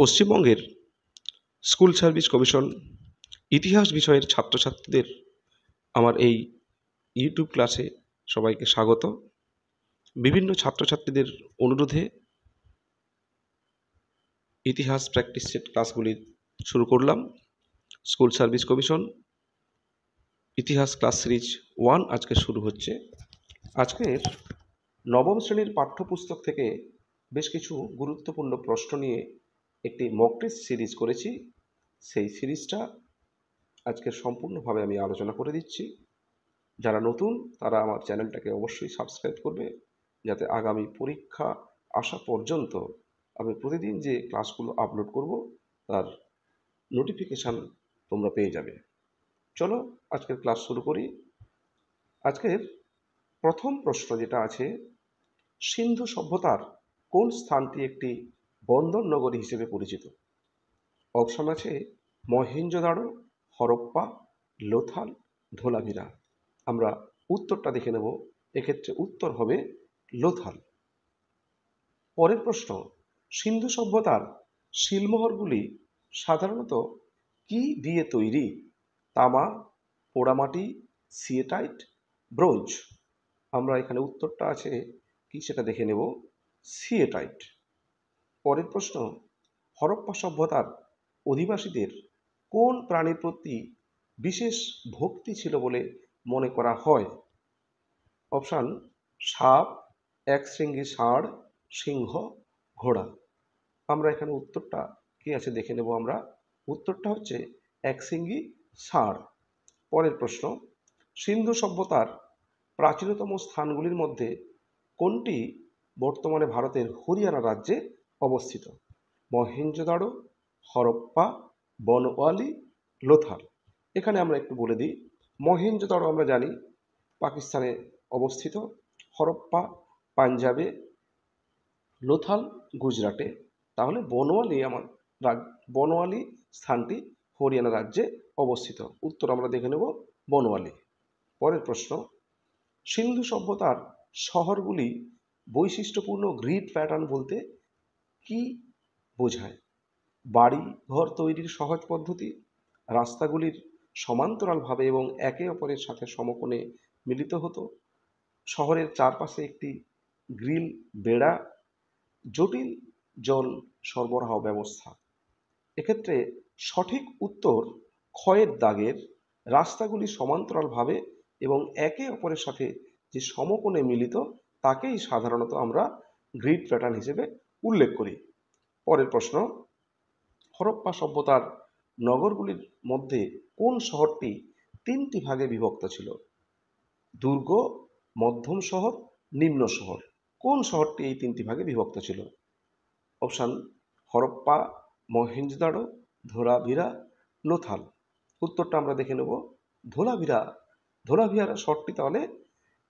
পশ্চিমবঙ্গের school service commission ইতিহাস বিষয়ের ছাত্রছাত্রীদের আমার এই ইউটিউব ক্লাসে সবাইকে স্বাগত। বিভিন্ন ছাত্রছাত্রীদের অনুরোধে ইতিহাস প্র্যাকটিস সেট ক্লাসগুলি শুরু করলাম। স্কুল সার্ভিস কমিশন ইতিহাস ক্লাস সিরিজ 1 আজকে শুরু হচ্ছে। আজকের নবম শ্রেণীর পাঠ্যপুস্তক থেকে বেশ কিছু গুরুত্বপূর্ণ প্রশ্ন নিয়ে একটি মক টেস্ট সিরিজ করেছি। সেই সিরিজটা আজকের সম্পূর্ণভাবে আমি আলোচনা করে দিচ্ছি। যারা নতুন তারা আমার চ্যানেলটাকে অবশ্যই সাবস্ক্রাইব করবে, যাতে আগামী পরীক্ষা আসা পর্যন্ত আমি প্রতিদিন যে ক্লাসগুলো আপলোড করব তার নোটিফিকেশান তোমরা পেয়ে যাবে। চলো আজকের ক্লাস শুরু করি। আজকের প্রথম প্রশ্ন যেটা আছে, সিন্ধু সভ্যতার কোন স্থানটি একটি বন্দর নগরী হিসেবে পরিচিত? অপশন আছে মহেঞ্জোদারো, হরপ্পা, লোথাল, ধোলাভিরা। আমরা উত্তরটা দেখে নেব। এক্ষেত্রে উত্তর হবে লোথাল। পরের প্রশ্ন, সিন্ধু সভ্যতার শিলমোহরগুলি সাধারণত কি দিয়ে তৈরি? তামা, পোড়ামাটি, সিয়েটাইট, ব্রোঞ্জ। আমরা এখানে উত্তরটা আছে কি সেটা দেখে নেব, সিয়েটাইট। পরের প্রশ্ন, হরপ্পা সভ্যতার অধিবাসীদের কোন প্রাণীর প্রতি বিশেষ ভক্তি ছিল বলে মনে করা হয়? অপশান সাপ, একশৃঙ্গী ষাঁড়, সিংহ, ঘোড়া। আমরা এখানে উত্তরটা কি আছে দেখে নেব। আমরা উত্তরটা হচ্ছে একশৃঙ্গী ষাঁড়। পরের প্রশ্ন, সিন্ধু সভ্যতার প্রাচীনতম স্থানগুলির মধ্যে কোনটি বর্তমানে ভারতের হরিয়ানা রাজ্যে অবস্থিত? মহেঞ্জোদারো, হরপ্পা, বনওয়ালি, লোথাল। এখানে আমরা একটু বলে দিই, মহেঞ্জোদারো আমরা জানি পাকিস্তানে অবস্থিত, হরপ্পা পাঞ্জাবে, লোথাল গুজরাটে। তাহলে বনওয়ালি স্থানটি হরিয়ানা রাজ্যে অবস্থিত। উত্তর আমরা দেখে নেব বনওয়ালি। পরের প্রশ্ন, সিন্ধু সভ্যতার শহরগুলি বৈশিষ্ট্যপূর্ণ গ্রিড প্যাটার্ন বলতে কি বোঝায়? বাড়ি ঘর তৈরির সহজ পদ্ধতি, রাস্তাগুলির সমান্তরালভাবে এবং একে অপরের সাথে সমকোণে মিলিত হতো, শহরের চারপাশে একটি গ্রিল বেড়া, জটিল জল সরবরাহ ব্যবস্থা। এক্ষেত্রে সঠিক উত্তর ক্ষয়ের দাগের রাস্তাগুলি সমান্তরালভাবে এবং একে অপরের সাথে যে সমকোণে মিলিত তাকেই সাধারণত আমরা গ্রিড প্যাটার্ন হিসেবে উল্লেখ করি। পরের প্রশ্ন, হরপ্পা সভ্যতার নগরগুলির মধ্যে কোন শহরটি 3টি ভাগে বিভক্ত ছিল? দুর্গ, মধ্যম শহর, নিম্ন শহর। কোন শহরটি এই 3টি ভাগে বিভক্ত ছিল? অপশান হরপ্পা, মহেঞ্জোদারো, ধোলাভিরা, লোথাল। উত্তরটা আমরা দেখে নেব ধোলাভিরা। ধোলাভিরা শহরটি তাহলে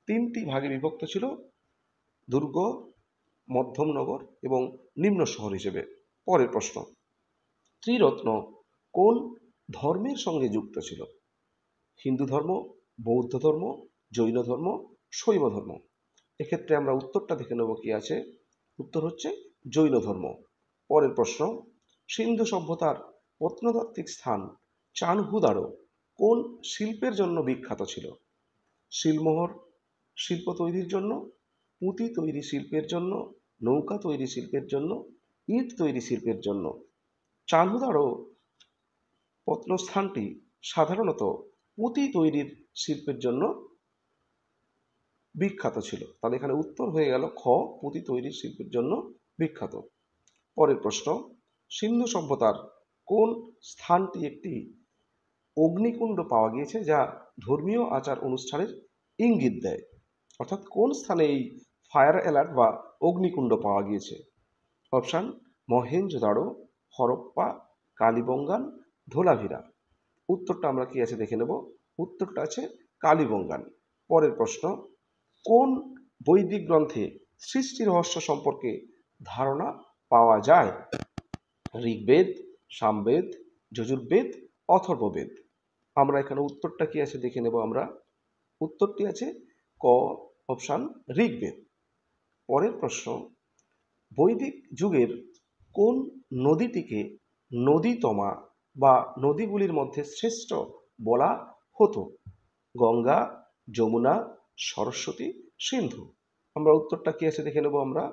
3টি ভাগে বিভক্ত ছিল, দুর্গ, মধ্যম নগর এবং নিম্ন শহর হিসেবে। পরের প্রশ্ন, ত্রিরত্ন কোন ধর্মের সঙ্গে যুক্ত ছিল? হিন্দু ধর্ম, বৌদ্ধ ধর্ম, জৈন ধর্ম, শৈব ধর্ম। এক্ষেত্রে আমরা উত্তরটা দেখে নেব কি আছে। উত্তর হচ্ছে জৈন ধর্ম। পরের প্রশ্ন, সিন্ধু সভ্যতার প্রত্নতাত্ত্বিক স্থান চানহুদারো কোন শিল্পের জন্য বিখ্যাত ছিল? শিলমোহর শিল্প তৈরির জন্য, পুঁতি তৈরি শিল্পের জন্য, নৌকা তৈরি শিল্পের জন্য, ইট তৈরি শিল্পের জন্য। চানহুদারো প্রত্নস্থানটি সাধারণত পুঁতি তৈরির শিল্পের জন্য বিখ্যাত ছিল। তাহলে এখানে উত্তর হয়ে গেল খ, পুঁতি তৈরির শিল্পের জন্য বিখ্যাত। পরের প্রশ্ন, সিন্ধু সভ্যতার কোন স্থানটি একটি অগ্নিকুণ্ড পাওয়া গিয়েছে যা ধর্মীয় আচার অনুষ্ঠানের ইঙ্গিত দেয়? অর্থাৎ কোন স্থানে এই ফায়ার অ্যালার্ট বা অগ্নিকুণ্ড পাওয়া গিয়েছে? অপশান মহেঞ্জোদারো, হরপ্পা, কালীবঙ্গান, ধোলাভিরা। উত্তরটা আমরা কি আছে দেখে নেব। উত্তরটা আছে কালীবঙ্গান। পরের প্রশ্ন, কোন বৈদিক গ্রন্থে সৃষ্টি রহস্য সম্পর্কে ধারণা পাওয়া যায়? ঋগ্বেদ, সামবেদ, যজুর্বেদ, অথর্ববেদ। আমরা এখানে উত্তরটা কি আছে দেখে নেব। আমরা উত্তরটি আছে ক, অপশান ঋগ্বেদ। পরের প্রশ্ন, বৈদিক যুগের কোন নদীটিকে নদীতমা বা নদীগুলির মধ্যে শ্রেষ্ঠ বলা হতো? গঙ্গা, যমুনা, সরস্বতী, সিন্ধু। আমরা উত্তরটা কি আছে দেখে নেব। আমরা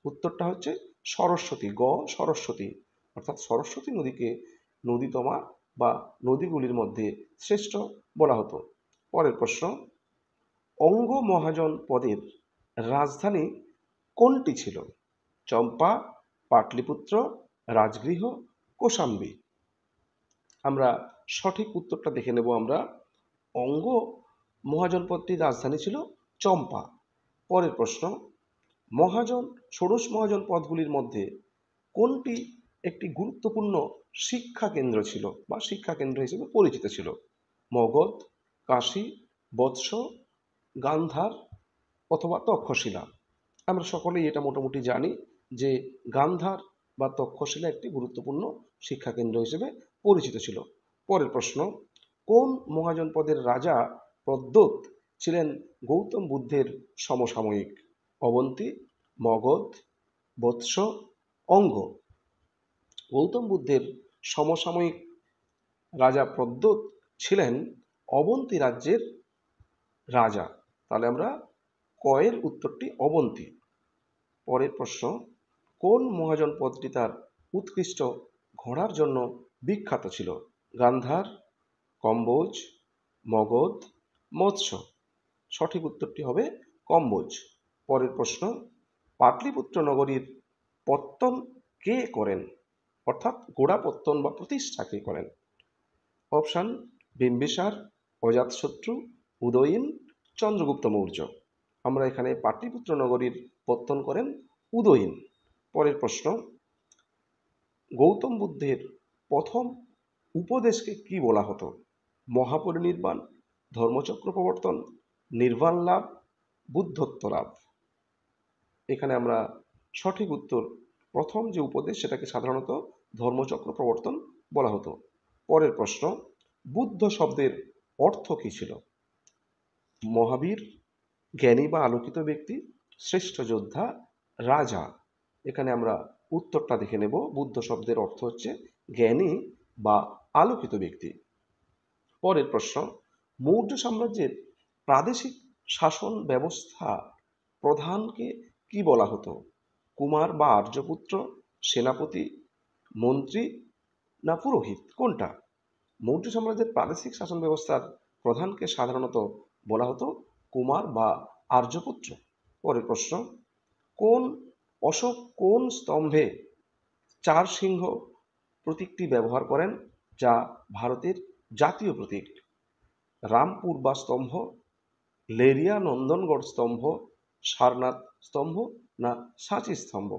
উত্তরটা হচ্ছে সরস্বতী, সরস্বতী, অর্থাৎ সরস্বতী নদীকে নদীতমা বা নদীগুলির মধ্যে শ্রেষ্ঠ বলা হতো। পরের প্রশ্ন, অঙ্গ মহাজন পদের রাজধানী কোনটি ছিল? চম্পা, পাটলিপুত্র, রাজগৃহ, কৌশাম্বী। আমরা সঠিক উত্তরটা দেখে নেব। আমরা অঙ্গ মহাজনপদটির রাজধানী ছিল চম্পা। পরের প্রশ্ন, মহাজন ষোড়শ মহাজন পদগুলির মধ্যে কোনটি একটি গুরুত্বপূর্ণ শিক্ষা কেন্দ্র ছিল বা শিক্ষা কেন্দ্র হিসেবে পরিচিত ছিল? মগধ, কাশী, বৎস, গান্ধার অথবা তক্ষশিলা। আমরা সকলেই এটা মোটামুটি জানি যে গান্ধার বা তক্ষশিলা একটি গুরুত্বপূর্ণ শিক্ষা কেন্দ্র হিসেবে পরিচিত ছিল। পরের প্রশ্ন, কোন মহাজনপদের রাজা প্রদ্যোৎ ছিলেন গৌতম বুদ্ধের সমসাময়িক? অবন্তী, মগধ, বৎস, অঙ্গ। গৌতম বুদ্ধের সমসাময়িক রাজা প্রদ্যোৎ ছিলেন অবন্তী রাজ্যের রাজা। তাহলে আমরা কয়ের উত্তরটি অবন্তী। পরের প্রশ্ন, কোন মহাজনপদটি তার উৎকৃষ্ট ঘোড়ার জন্য বিখ্যাত ছিল? গান্ধার, কম্বোজ, মগধ, মৎস্য। সঠিক উত্তরটি হবে কম্বোজ। পরের প্রশ্ন, পাটলিপুত্র নগরীর পত্তন কে করেন? অর্থাৎ গোড়াপত্তন বা প্রতিষ্ঠা কে করেন? অপশান, বিম্বিসার, অজাতশত্রু, উদয়ীন, চন্দ্রগুপ্ত মৌর্য। আমরা এখানে পাটলিপুত্র নগরীর পত্তন করেন উদয়ীন। পরের প্রশ্ন, গৌতম বুদ্ধের প্রথম উপদেশকে কি বলা হতো? মহাপরিনির্বাণ, ধর্মচক্র প্রবর্তন, নির্বাণ লাভ, বুদ্ধত্ব লাভ। এখানে আমরা সঠিক উত্তর, প্রথম যে উপদেশ সেটাকে সাধারণত ধর্মচক্র প্রবর্তন বলা হতো। পরের প্রশ্ন, বুদ্ধ শব্দের অর্থ কী ছিল? মহাবীর, জ্ঞানী বা আলোকিত ব্যক্তি, শ্রেষ্ঠ যোদ্ধা, রাজা। এখানে আমরা উত্তরটা দেখে নেব। বুদ্ধ শব্দের অর্থ হচ্ছে জ্ঞানী বা আলোকিত ব্যক্তি। পরের প্রশ্ন, মৌর্য সাম্রাজ্যের প্রাদেশিক শাসন ব্যবস্থা প্রধানকে কি বলা হতো? কুমার বা আর্যপুত্র, সেনাপতি, মন্ত্রী না পুরোহিত? কোনটা? মৌর্য সাম্রাজ্যের প্রাদেশিক শাসন ব্যবস্থার প্রধানকে সাধারণত বলা হতো কুমার বা আর্যপুত্র। পরের প্রশ্ন, অশোক কোন স্তম্ভে 4 সিংহ প্রতীকটি ব্যবহার করেন যা ভারতের জাতীয় প্রতীক? রামপুর বা স্তম্ভ, লেরিয়া নন্দনগড় স্তম্ভ, সারনাথ স্তম্ভ না সাঁচি স্তম্ভ?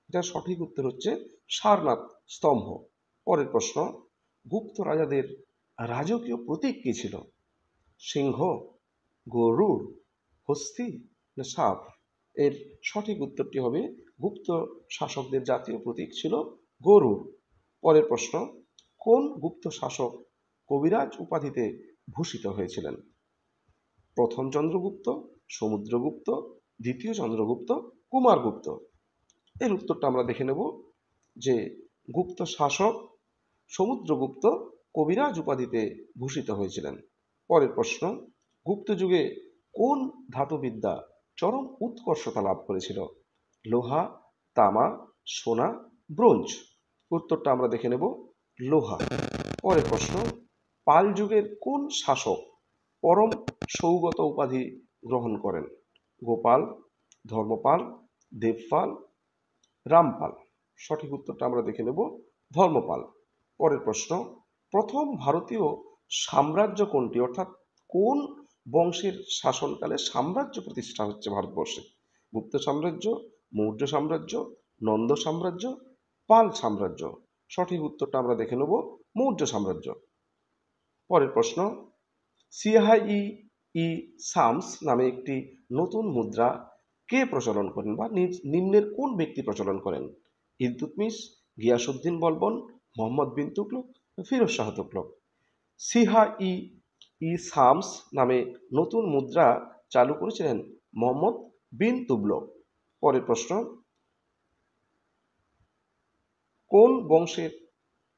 এটা সঠিক উত্তর হচ্ছে সারনাথ স্তম্ভ। পরের প্রশ্ন, গুপ্ত রাজাদের রাজকীয় প্রতীক কী ছিল? সিংহ, গরুড়, হস্তি না সাপ? এর সঠিক উত্তরটি হবে গুপ্ত শাসকদের জাতীয় প্রতীক ছিল গরুড়। পরের প্রশ্ন, কোন গুপ্ত শাসক কবিরাজ উপাধিতে ভূষিত হয়েছিলেন? প্রথম চন্দ্রগুপ্ত, সমুদ্রগুপ্ত, দ্বিতীয় চন্দ্রগুপ্ত, কুমারগুপ্ত। এর উত্তরটা আমরা দেখে নেব যে গুপ্ত শাসক সমুদ্রগুপ্ত কবিরাজ উপাধিতে ভূষিত হয়েছিলেন। পরের প্রশ্ন, গুপ্ত যুগে কোন ধাতুবিদ্যা চরম উৎকর্ষতা লাভ করেছিল? লোহা, তামা, সোনা, ব্রোঞ্জ। উত্তরটা আমরা দেখে নেব লোহা। পরের প্রশ্ন, পাল যুগের কোন শাসক পরম সৌগত উপাধি গ্রহণ করেন? গোপাল, ধর্মপাল, দেবপাল, রামপাল। সঠিক উত্তরটা আমরা দেখে নেব ধর্মপাল। পরের প্রশ্ন, প্রথম ভারতীয় সাম্রাজ্য কোনটি? অর্থাৎ কোন বংশের শাসনকালে সাম্রাজ্য প্রতিষ্ঠা হচ্ছে ভারতবর্ষে? গুপ্ত সাম্রাজ্য, মৌর্য সাম্রাজ্য, নন্দ সাম্রাজ্য, পাল সাম্রাজ্য। সঠিক উত্তরটা আমরা দেখে নেব মৌর্য সাম্রাজ্য। পরের প্রশ্ন, সিহাই ই সামস নামে একটি নতুন মুদ্রা কে প্রচলন করেন বা নিম্নের কোন ব্যক্তি প্রচলন করেন? ইলতুৎমিশ, গিয়াসউদ্দিন বলবন, মোহাম্মদ বিন তুগলক, ফিরোজ শাহ তুগলক। সিহাই ই সামস নামে নতুন মুদ্রা চালু করেছিলেন মোহাম্মদ বিন তুগলক। পরের প্রশ্ন, কোন বংশের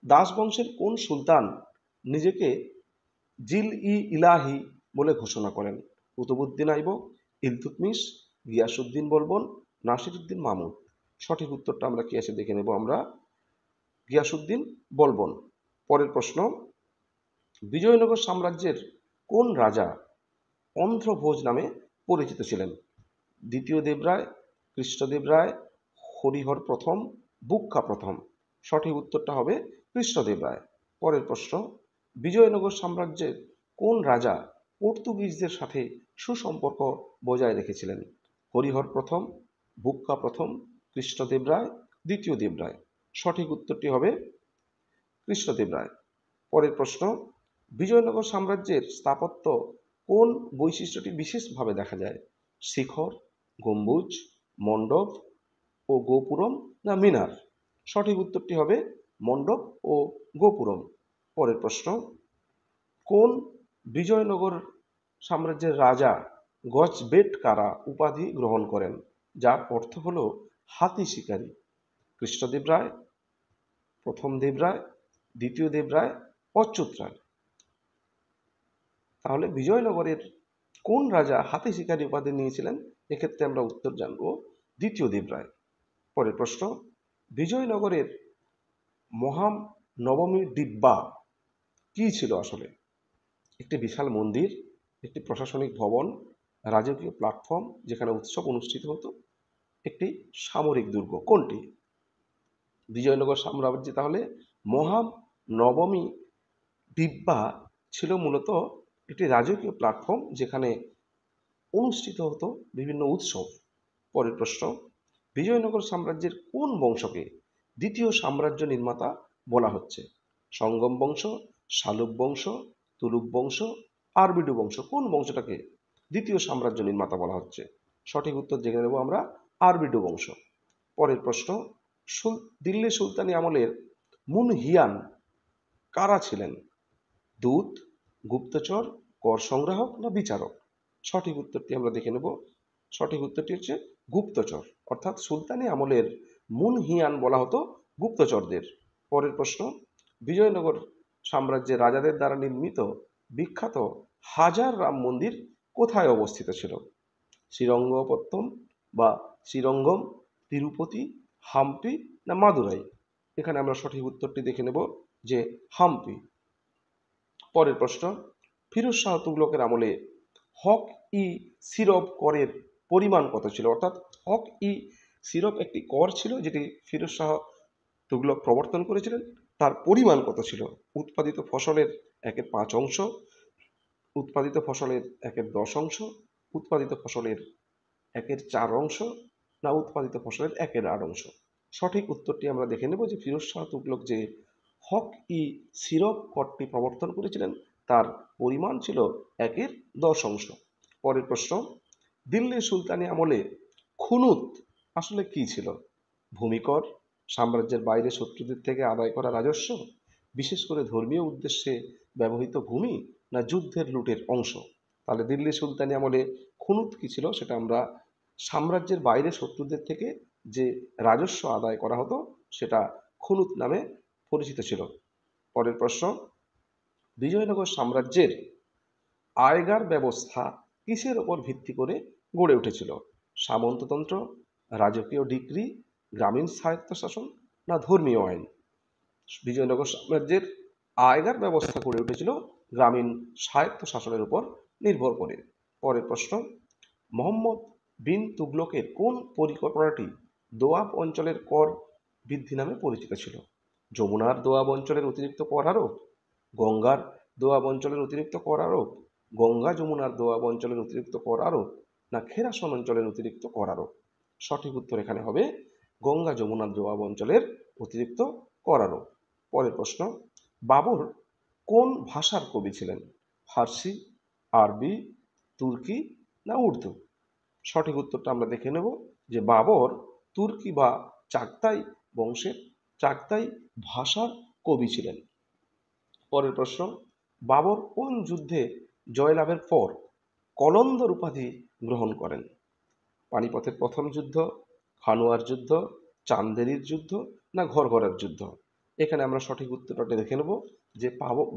দাস বংশের কোন সুলতান নিজেকে জিল-ই-ইলাহি বলে ঘোষণা করেন? কুতুবউদ্দিন আইবক, ইলতুৎমিশ, গিয়াসউদ্দিন বলবন, নাসিরউদ্দিন মামুন। সঠিক উত্তরটা আমরা কি আছে দেখে নেব আমরা, গিয়াসউদ্দিন বলবন। পরের প্রশ্ন, বিজয়নগর সাম্রাজ্যের কোন রাজা অন্ধ্রভোজ নামে পরিচিত ছিলেন? দ্বিতীয় দেবরায়, কৃষ্ণদেব রায়, হরিহর প্রথম, বুক্কা প্রথম। সঠিক উত্তরটা হবে কৃষ্ণদেব রায়। পরের প্রশ্ন, বিজয়নগর সাম্রাজ্যের কোন রাজা পর্তুগিজদের সাথে সুসম্পর্ক বজায় রেখেছিলেন? হরিহর প্রথম, বুক্কা প্রথম, কৃষ্ণদেব রায়, দ্বিতীয় দেবরায়। সঠিক উত্তরটি হবে কৃষ্ণদেব রায়। পরের প্রশ্ন, বিজয়নগর সাম্রাজ্যের স্থাপত্য কোন বৈশিষ্ট্যটি বিশেষভাবে দেখা যায়? শিখর, গম্বুজ, মণ্ডপ ও গোপুরম না মিনার? সঠিক উত্তরটি হবে মণ্ডপ ও গোপুরম। পরের প্রশ্ন, কোন বিজয়নগর সাম্রাজ্যের রাজা গজবেটকারা উপাধি গ্রহণ করেন, যার অর্থ হল হাতি শিকারী? কৃষ্ণদেব রায়, প্রথম দেবরায়, দ্বিতীয় দেবরায়, অচ্যুত রায়। তাহলে বিজয়নগরের কোন রাজা হাতি শিকারী উপাধি নিয়েছিলেন? এক্ষেত্রে আমরা উত্তর জানব দ্বিতীয় দেবরায়। পরের প্রশ্ন, বিজয়নগরের মহানবমী দিব্যা কি ছিল আসলে? একটি বিশাল মন্দির, একটি প্রশাসনিক ভবন, রাজকীয় প্ল্যাটফর্ম যেখানে উৎসব অনুষ্ঠিত হতো, একটি সামরিক দুর্গ। কোনটি? বিজয়নগর সাম্রাজ্যে তাহলে মহানবমী দিব্যা ছিল মূলত একটি রাজকীয় প্ল্যাটফর্ম যেখানে অনুষ্ঠিত হতো বিভিন্ন উৎসব। পরের প্রশ্ন, বিজয়নগর সাম্রাজ্যের কোন বংশকে দ্বিতীয় সাম্রাজ্য নির্মাতা বলা হচ্ছে? সঙ্গম বংশ, শালুক বংশ, তুলুক বংশ, আরবিডু বংশ। কোন বংশটাকে দ্বিতীয় সাম্রাজ্য নির্মাতা বলা হচ্ছে? সঠিক উত্তর জেনে নেব আমরা, আরবিডু বংশ। পরের প্রশ্ন, দিল্লি সুলতানি আমলের মুনহিয়ান কারা ছিলেন? দূত, গুপ্তচর, কর সংগ্রাহক না বিচারক? সঠিক উত্তরটি আমরা দেখে নেব। সঠিক উত্তরটি হচ্ছে গুপ্তচর, অর্থাৎ সুলতানি আমলের মুনহিয়ান বলা হতো গুপ্তচরদের। পরের প্রশ্ন, বিজয়নগর সাম্রাজ্যের রাজাদের দ্বারা নির্মিত বিখ্যাত হাজার রাম মন্দির কোথায় অবস্থিত ছিল? শ্রীরঙ্গপত্তম বা শ্রীরঙ্গম, তিরুপতি, হাম্পি না মাদুরাই? এখানে আমরা সঠিক উত্তরটি দেখে নেব যে হাম্পি। পরের প্রশ্ন, ফিরোজ শাহ তুগলকের আমলে হক ই সিরপ করের পরিমাণ কত ছিল? অর্থাৎ হক ই সিরপ একটি কর ছিল যেটি ফিরোজ শাহ তুগলক প্রবর্তন করেছিলেন। তার পরিমাণ কত ছিল? উৎপাদিত ফসলের 1/5 উৎপাদিত ফসলের 1/10, উৎপাদিত ফসলের 1/4 না উৎপাদিত ফসলের 1/8? সঠিক উত্তরটি আমরা দেখে নেব যে ফিরোজ শাহ তুগলক যে হক ই সিরপ করটি প্রবর্তন করেছিলেন তার পরিমাণ ছিল 1/10। পরের প্রশ্ন, দিল্লির সুলতানি আমলে খুনুত আসলে কি ছিল? ভূমিকর, সাম্রাজ্যের বাইরে শত্রুদের থেকে আদায় করা রাজস্ব, বিশেষ করে ধর্মীয় উদ্দেশ্যে ব্যবহৃত ভূমি না যুদ্ধের লুটের অংশ? তাহলে দিল্লি সুলতানি আমলে খুনুত কি ছিল সেটা আমরা সাম্রাজ্যের বাইরে শত্রুদের থেকে যে রাজস্ব আদায় করা হতো সেটা খুনুত নামে পরিচিত ছিল। পরের প্রশ্ন, বিজয়নগর সাম্রাজ্যের আয়গার ব্যবস্থা কিসের ওপর ভিত্তি করে গড়ে উঠেছিল? সামন্ততন্ত্র, রাজকীয় ডিক্রি, গ্রামীণ স্বায়ত্তশাসন না ধর্মীয় আইন? বিজয়নগর সাম্রাজ্যের আয়গার ব্যবস্থা গড়ে উঠেছিল গ্রামীণ স্বায়ত্তশাসনের উপর নির্ভর করে। পরের প্রশ্ন, মোহাম্মদ বিন তুগলকের কোন পরিকল্পনাটি দোয়াব অঞ্চলের কর বৃদ্ধি নামে পরিচিত ছিল? যমুনার দোয়াব অঞ্চলের অতিরিক্ত কর আরোপ, গঙ্গার দোয়াব অঞ্চলের অতিরিক্ত কর আরোপ, গঙ্গা যমুনার দোয়াব অঞ্চলের অতিরিক্ত কর আরোপ না খেরাসন অঞ্চলের অতিরিক্ত কর আরোপ? সঠিক উত্তর এখানে হবে গঙ্গা যমুনার দোয়াব অঞ্চলের অতিরিক্ত কর আরোপ। পরের প্রশ্ন, বাবর কোন ভাষার কবি ছিলেন? ফার্সি, আরবি, তুর্কি না উর্দু? সঠিক উত্তরটা আমরা দেখে নেব যে বাবর তুর্কি বা চাগতাই বংশের চাগতাই ভাষার কবি ছিলেন। পরের প্রশ্ন, বাবর কোন যুদ্ধে জয়লাভের পর কলন্দর উপাধি গ্রহণ করেন? পানিপথের প্রথম যুদ্ধ, খানুয়ার যুদ্ধ, চান্দেরির যুদ্ধ না ঘরঘরের যুদ্ধ? এখানে আমরা সঠিক উত্তরটা দেখে নেব যে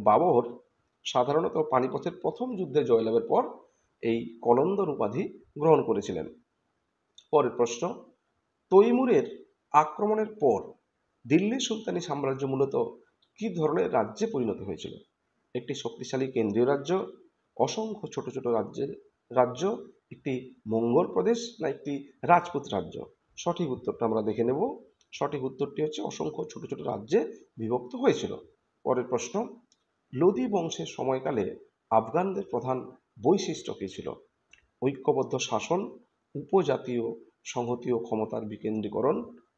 বাবর সাধারণত পানিপথের প্রথম যুদ্ধে জয়লাভের পর এই কলন্দর উপাধি গ্রহণ করেছিলেন। পরের প্রশ্ন, তৈমুরের আক্রমণের পর দিল্লি সুলতানি সাম্রাজ্য মূলত কি ধরনের রাজ্যে পরিণত হয়েছিল? একটি শক্তিশালী কেন্দ্রীয় রাজ্য, অসংখ্য ছোট ছোট রাজ্য, একটি মঙ্গল প্রদেশ, না একটি রাজপুত রাজ্য? সঠিক উত্তরটা আমরা দেখে নেব। সঠিক উত্তরটি হচ্ছে অসংখ্য ছোট ছোট রাজ্যে বিভক্ত হয়েছিল। পরের প্রশ্ন, লোদি বংশের সময়কালে আফগানদের প্রধান বৈশিষ্ট্য কী ছিল? ঐক্যবদ্ধ শাসন, উপজাতীয় সংহতি ও ক্ষমতার বিকেন্দ্রীকরণ,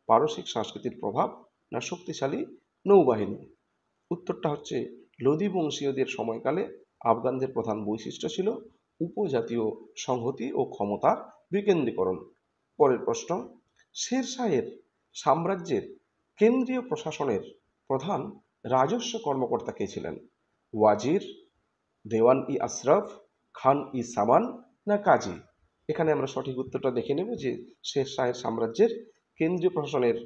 পারসিক সংস্কৃতির প্রভাব, না শক্তিশালী নৌবাহিনী? উত্তরটা হচ্ছে লোদি বংশীয়দের সময়কালে আফগানদের প্রধান বৈশিষ্ট্য ছিল উপজাতীয় সংহতি ও ক্ষমতার বিকেন্দ্রীকরণ। পরের প্রশ্ন, শের শাহের সাম্রাজ্যের কেন্দ্রীয় প্রশাসনের প্রধান রাজস্ব কর্মকর্তা কে ছিলেন? ওয়াজির, দেওয়ান ই আশরাফ, খান ই সামান, না কাজী? এখানে আমরা সঠিক উত্তরটা দেখে নেব যে শের শাহের সাম্রাজ্যের কেন্দ্রীয় প্রশাসনের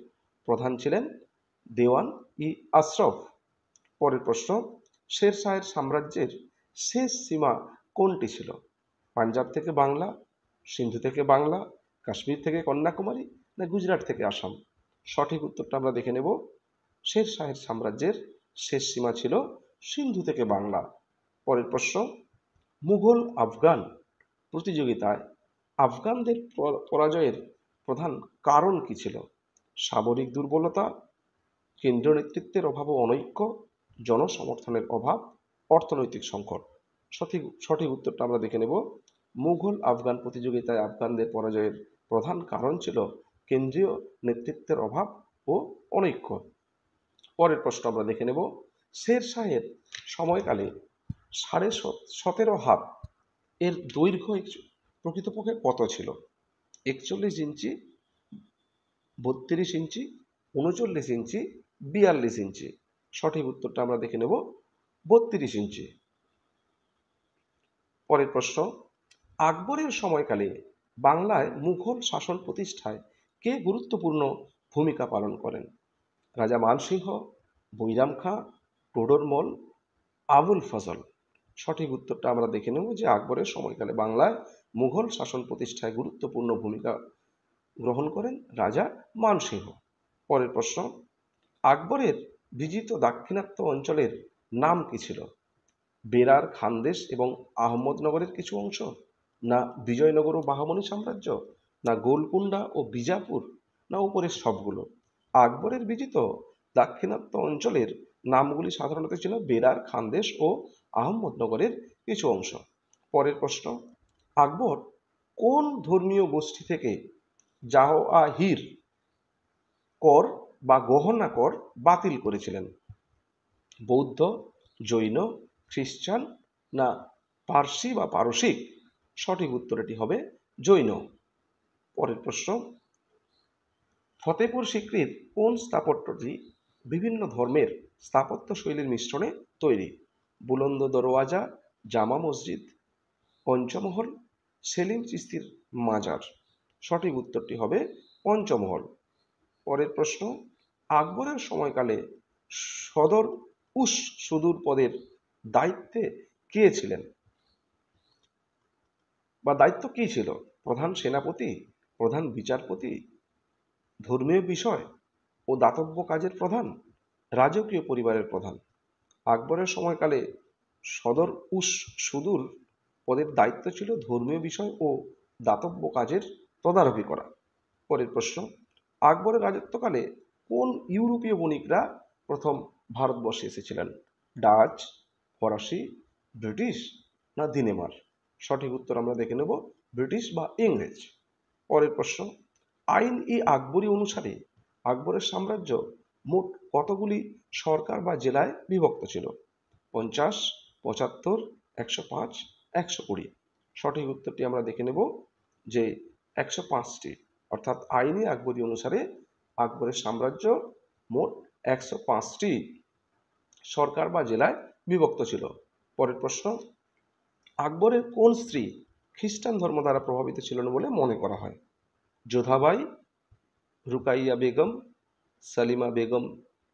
প্রধান ছিলেন দেওয়ান ই আশরাফ। পরের প্রশ্ন, শের শাহের সাম্রাজ্যের শেষ সীমা কোনটি ছিল? পাঞ্জাব থেকে বাংলা, সিন্ধু থেকে বাংলা, কাশ্মীর থেকে কন্যাকুমারী, না গুজরাট থেকে আসাম? সঠিক উত্তরটা আমরা দেখে নেব। শের শাহের সাম্রাজ্যের শেষ সীমা ছিল সিন্ধু থেকে বাংলা। পরের প্রশ্ন, মুঘল আফগান প্রতিযোগিতায় আফগানদের পরাজয়ের প্রধান কারণ কি ছিল? সামরিক দুর্বলতা, কেন্দ্রীয় নেতৃত্বের অভাব ও অনৈক্য, জনসমর্থনের অভাব, অর্থনৈতিক সংকট? সঠিক উত্তরটা আমরা দেখে নেব। মুঘল আফগান প্রতিযোগিতায় আফগানদের পরাজয়ের প্রধান কারণ ছিল কেন্দ্রীয় নেতৃত্বের অভাব ও অনৈক্য। পরের প্রশ্ন আমরা দেখে নেব, শের শাহের সময়কালে 17.5 হাত এর দৈর্ঘ্য প্রকৃতপক্ষে কত ছিল? 41 ইঞ্চি, 32 ইঞ্চি, 39 ইঞ্চি, 42 ইঞ্চি? সঠিক উত্তরটা আমরা দেখে নেব 32 ইঞ্চি। পরের প্রশ্ন, আকবরের সময়কালে বাংলায় মুঘল শাসন প্রতিষ্ঠায় কে গুরুত্বপূর্ণ ভূমিকা পালন করেন? রাজা মানসিংহ, বৈরাম খাঁ, টোডরমল, আবুল ফজল? সঠিক উত্তরটা আমরা দেখে নেব যে আকবরের সময়কালে বাংলায় মুঘল শাসন প্রতিষ্ঠায় গুরুত্বপূর্ণ ভূমিকা গ্রহণ করেন রাজা মানসিংহ। পরের প্রশ্ন, আকবরের বিজিত দাক্ষিণাত্য অঞ্চলের নাম কি ছিল? বেরার খানদেশ এবং আহমদনগরের কিছু অংশ, না বিজয়নগর ও বাহমনি সাম্রাজ্য, না গোলকুন্ডা ও বিজাপুর, না উপরের সবগুলো? আকবরের বিজিত দাক্ষিণাত্য অঞ্চলের নামগুলি সাধারণত ছিল বেরার খানদেশ ও আহমদনগরের কিছু অংশ। পরের প্রশ্ন, আকবর কোন ধর্মীয় গোষ্ঠী থেকে জাওয়াহির কর বা গহনা কর বাতিল করেছিলেন? বৌদ্ধ, জৈন, খ্রিস্টান, না পার্সি বা পারসিক? সঠিক উত্তর এটি হবে জৈন। পরের প্রশ্ন, ফতেপুর সিক্রির কোন স্থাপত্যটি বিভিন্ন ধর্মের স্থাপত্য শৈলীর মিশ্রণে তৈরি? বুলন্দ দরওয়াজা, জামা মসজিদ, পঞ্চমহল, সেলিম চিশতির মাজার? সঠিক উত্তরটি হবে পঞ্চমহল। পরের প্রশ্ন, আকবরের সময়কালে সদর উস সুদূর পদের দায়িত্বে কে ছিলেন বা দায়িত্ব কি ছিল? প্রধান সেনাপতি, প্রধান বিচারপতি, ধর্মীয় বিষয় ও দাতব্য কাজের প্রধান, রাজকীয় পরিবারের প্রধান? আকবরের সময়কালে সদর উস সুদূর পদের দায়িত্ব ছিল ধর্মীয় বিষয় ও দাতব্য কাজের তদারকি করা। পরের প্রশ্ন, আকবরের রাজত্বকালে কোন ইউরোপীয় বণিকরা প্রথম ভারতবর্ষে এসেছিলেন? ডাচ, ফরাসি, ব্রিটিশ, না দিনেমার? সঠিক উত্তর আমরা দেখে নেব ব্রিটিশ বা ইংরেজ। পরের প্রশ্ন, আইন ই আকবরী অনুসারে আকবরের সাম্রাজ্য মোট কতগুলি সরকার বা জেলায় বিভক্ত ছিল? 50, 75, 105, 120? সঠিক উত্তরটি আমরা দেখে নেব যে 105টি, অর্থাৎ আইনে আকবরী অনুসারে আকবরের সাম্রাজ্য মোট 105টি সরকার বা জেলায় বিভক্ত ছিল। পরের প্রশ্ন, আকবরের কোন স্ত্রী খ্রিস্টান ধর্ম দ্বারা প্রভাবিত ছিলেন বলে মনে করা হয়? যোধাবাই, রুকাইয়া বেগম, সালিমা বেগম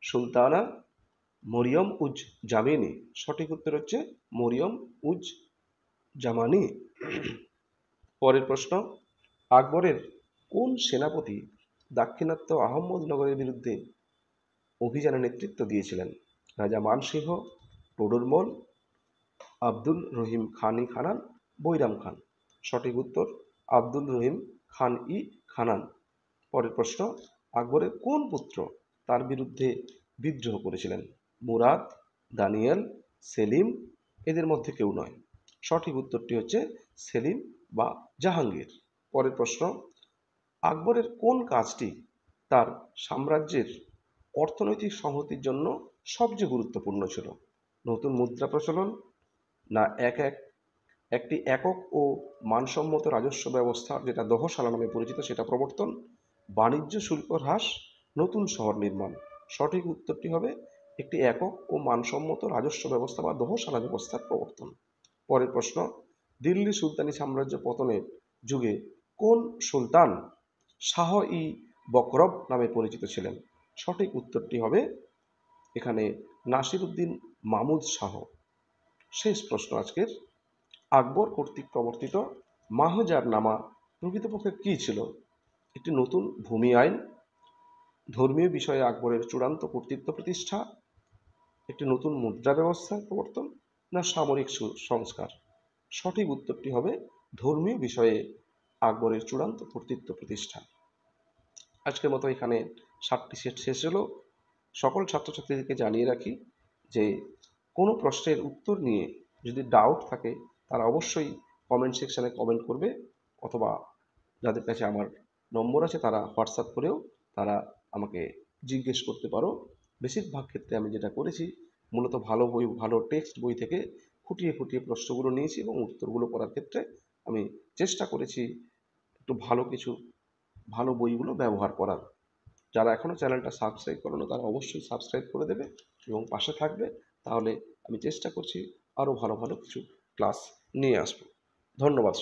সুলতানা, মরিয়ম উজ জামিনী। সঠিক উত্তর হচ্ছে মরিয়ম উজ জামানি। পরের প্রশ্ন, আকবরের কোন সেনাপতি দাক্ষিণাত্য আহম্মদনগরের বিরুদ্ধে অভিযানে নেতৃত্ব দিয়েছিলেন? রাজা মানসিংহ, টোডরমল, আব্দুল রহিম খান-ই খানান, বৈরাম খান। সঠিক উত্তর আব্দুল রহিম খান-ই খানান। পরের প্রশ্ন, আকবরের কোন পুত্র তার বিরুদ্ধে বিদ্রোহ করেছিলেন? মুরাদ, দানিয়েল, সেলিম, এদের মধ্যে কেউ নয়। সঠিক উত্তরটি হচ্ছে সেলিম বা জাহাঙ্গীর। পরের প্রশ্ন, আকবরের কোন কাজটি তার সাম্রাজ্যের অর্থনৈতিক সংহতির জন্য সবচেয়ে গুরুত্বপূর্ণ ছিল? নতুন মুদ্রা প্রচলন, না একটি একক ও মানসম্মত রাজস্ব ব্যবস্থা যেটা দহশালা নামে পরিচিত সেটা প্রবর্তন, বাণিজ্য শুল্ক হ্রাস, নতুন শহর নির্মাণ। সঠিক উত্তরটি হবে একটি একক ও মানসম্মত রাজস্ব ব্যবস্থা বা দহশালা ব্যবস্থার প্রবর্তন। পরের প্রশ্ন, দিল্লি সুলতানি সাম্রাজ্য পতনের যুগে কোন সুলতান শাহ-ই বকরব নামে পরিচিত ছিলেন? সঠিক উত্তরটি হবে এখানে নাসিরউদ্দিন মাহমুদ শাহ। শেষ প্রশ্ন আজকের, আকবর কর্তৃক প্রবর্তিত মাহজারনামা প্রকৃতপক্ষে কী ছিল? একটি নতুন ভূমি আইন, ধর্মীয় বিষয়ে আকবরের চূড়ান্ত কর্তৃত্ব প্রতিষ্ঠা, একটি নতুন মুদ্রা ব্যবস্থার প্রবর্তন, না সামরিক সংস্কার? সঠিক উত্তরটি হবে ধর্মীয় বিষয়ে আকবরের চূড়ান্ত কর্তৃত্ব প্রতিষ্ঠা। আজকের মতো এখানে 7টি সেট শেষ হলো। সকল ছাত্রছাত্রীদেরকে জানিয়ে রাখি যে কোনো প্রশ্নের উত্তর নিয়ে যদি ডাউট থাকে তারা অবশ্যই কমেন্ট সেকশানে কমেন্ট করবে, অথবা যাদের কাছে আমার নম্বর আছে তারা হোয়াটসঅ্যাপ করেও তারা আমাকে জিজ্ঞেস করতে পারো। বেশিরভাগ ক্ষেত্রে আমি যেটা করেছি মূলত ভালো বই, ভালো টেক্সট বই থেকে খুঁটিয়ে খুঁটিয়ে প্রশ্নগুলো নিয়েছি এবং উত্তরগুলো করার ক্ষেত্রে আমি চেষ্টা করেছি একটু ভালো বইগুলো ব্যবহার করার। যারা এখনও চ্যানেলটা সাবস্ক্রাইব করোনি তারা অবশ্যই সাবস্ক্রাইব করে দেবে এবং পাশে থাকবে, তাহলে আমি চেষ্টা করছি আরও ভালো ভালো কিছু ক্লাস নিয়ে আসবো। ধন্যবাদ।